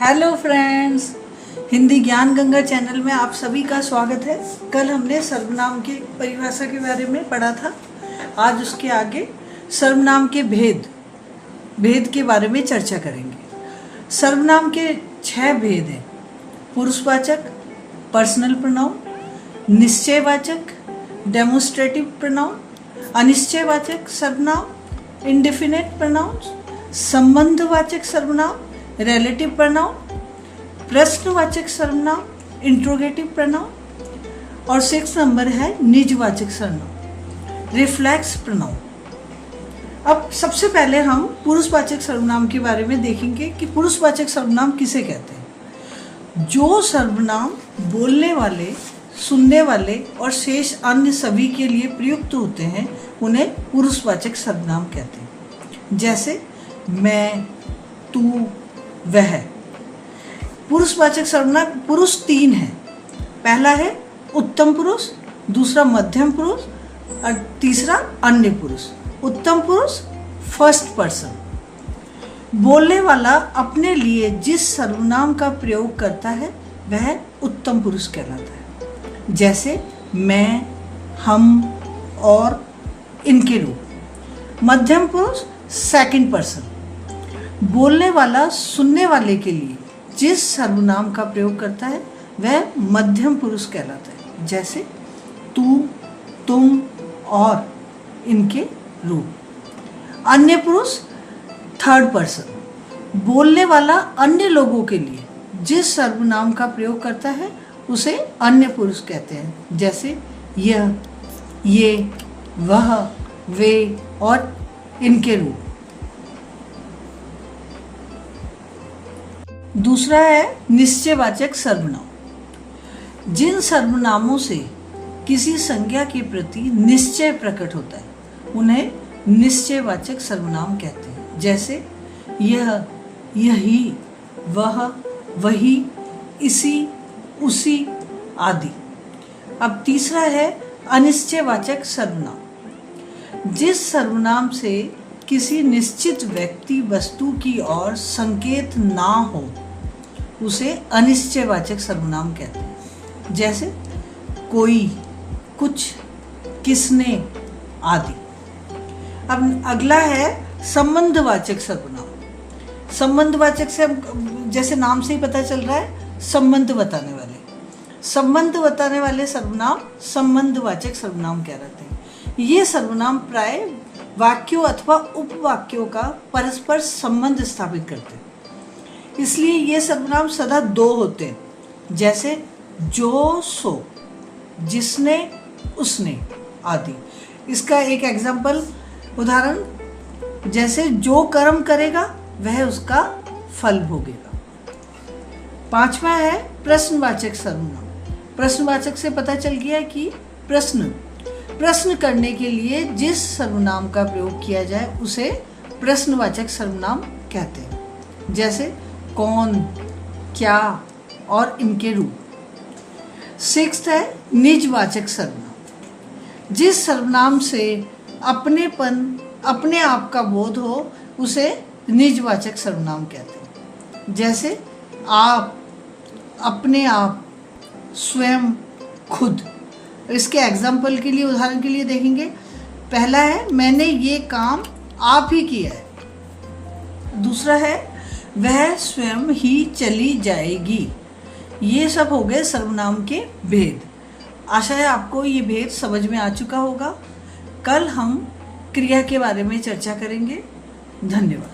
Hello friends, Hindi ज्ञान Ganga channel में आप सभी का स्वागत है। कल हमने सर्वनाम की परिभाषा के बारे में पढ़ा था। आज उसके आगे सर्वनाम के भेद के बारे में चर्चा करेंगे। सर्वनाम के 6 भेद हैं: पुरुषवाचक, पर्सनल प्रोनाउन, निश्चयवाचक, डेमोन्स्ट्रेटिव प्रोनाउन, अनिश्चयवाचक सर्वनाम, इंडेफिनिट प्रोनाउंस, संबंधवाचक सर्वनाम, रिलेटिव प्रोनाउन, प्रश्नवाचक सर्वनाम, इंट्रोगेटिव प्रोनाउन, और 6 नंबर है निजवाचक सर्वनाम, रिफ्लेक्स प्रोनाउन। अब सबसे पहले हम पुरुषवाचक सर्वनाम के बारे में देखेंगे कि पुरुषवाचक सर्वनाम किसे कहते हैं। जो सर्वनाम बोलने वाले, सुनने वाले और शेष अन्य सभी के लिए प्रयुक्त होते हैं उन्हें पुरुषवाचक सर्वनाम कहते हैं। जैसे मैं, तू, वह। पुरुषवाचक सर्वनाम पुरुष 3 हैं। पहला है उत्तम पुरुष, दूसरा मध्यम पुरुष और तीसरा अन्य पुरुष। उत्तम पुरुष फर्स्ट पर्सन। बोलने वाला अपने लिए जिस सर्वनाम का प्रयोग करता है वह उत्तम पुरुष कहलाता है। जैसे मैं, हम और इनके रूप। मध्यम पुरुष सेकंड पर्सन। बोलने वाला सुनने वाले के लिए जिस सर्वनाम का प्रयोग करता है वह मध्यम पुरुष कहलाता है। जैसे तू, तुम और इनके रूप। अन्य पुरुष थर्ड पर्सन। बोलने वाला अन्य लोगों के लिए जिस सर्वनाम का प्रयोग करता है उसे अन्य पुरुष कहते हैं। जैसे यह, ये, वह, वे और इनके रूप। दूसरा है निश्चयवाचक सर्वनाम। जिन सर्वनामों से किसी संज्ञा के प्रति निश्चय प्रकट होता है उन्हें निश्चयवाचक सर्वनाम कहते हैं। जैसे यह, यही, वह, वही, इसी, उसी आदि। अब तीसरा है अनिश्चयवाचक सर्वनाम। जिस सर्वनाम से किसी निश्चित व्यक्ति, वस्तु की ओर संकेत ना हो उसे अनिश्चयवाचक सर्वनाम कहते हैं। जैसे कोई, कुछ, किसने आदि। अब अगला है संबंधवाचक सर्वनाम। संबंधवाचक से जैसे नाम से ही पता चल रहा है, संबंध बताने वाले। संबंध बताने वाले सर्वनाम संबंधवाचक सर्वनाम कहलाते हैं। ये सर्वनाम प्राय वाक्यों अथवा उपवाक्यों का परस्पर संबंध स्थापित करते हैं, इसलिए ये सर्वनाम सदा 2 होते हैं। जैसे जो, सो, जिसने, उसने आदि। इसका एक एग्जाम्पल, उदाहरण, जैसे जो कर्म करेगा वह उसका फल भोगेगा। 5वां है प्रश्नवाचक सर्वनाम। प्रश्नवाचक से पता चल गया कि प्रश्न करने के लिए जिस सर्वनाम का प्रयोग किया जाए उसे प्रश्नवाचक सर्वनाम कहते हैं। जैसे कौन, क्या और इनके रूप। 6 है निजवाचक सर्वनाम। जिस सर्वनाम से अपनेपन, अपने आप का बोध हो उसे निजवाचक सर्वनाम कहते हैं। जैसे आप, अपने आप, स्वयं, खुद। इसके एग्जाम्पल के लिए, उदाहरण के लिए देखेंगे। पहला है मैंने ये काम आप ही किया है। दूसरा है वह स्वयं ही चली जाएगी। ये सब हो गए सर्वनाम के भेद। आशा है आपको ये भेद समझ में आ चुका होगा। कल हम क्रिया के बारे में चर्चा करेंगे। धन्यवाद।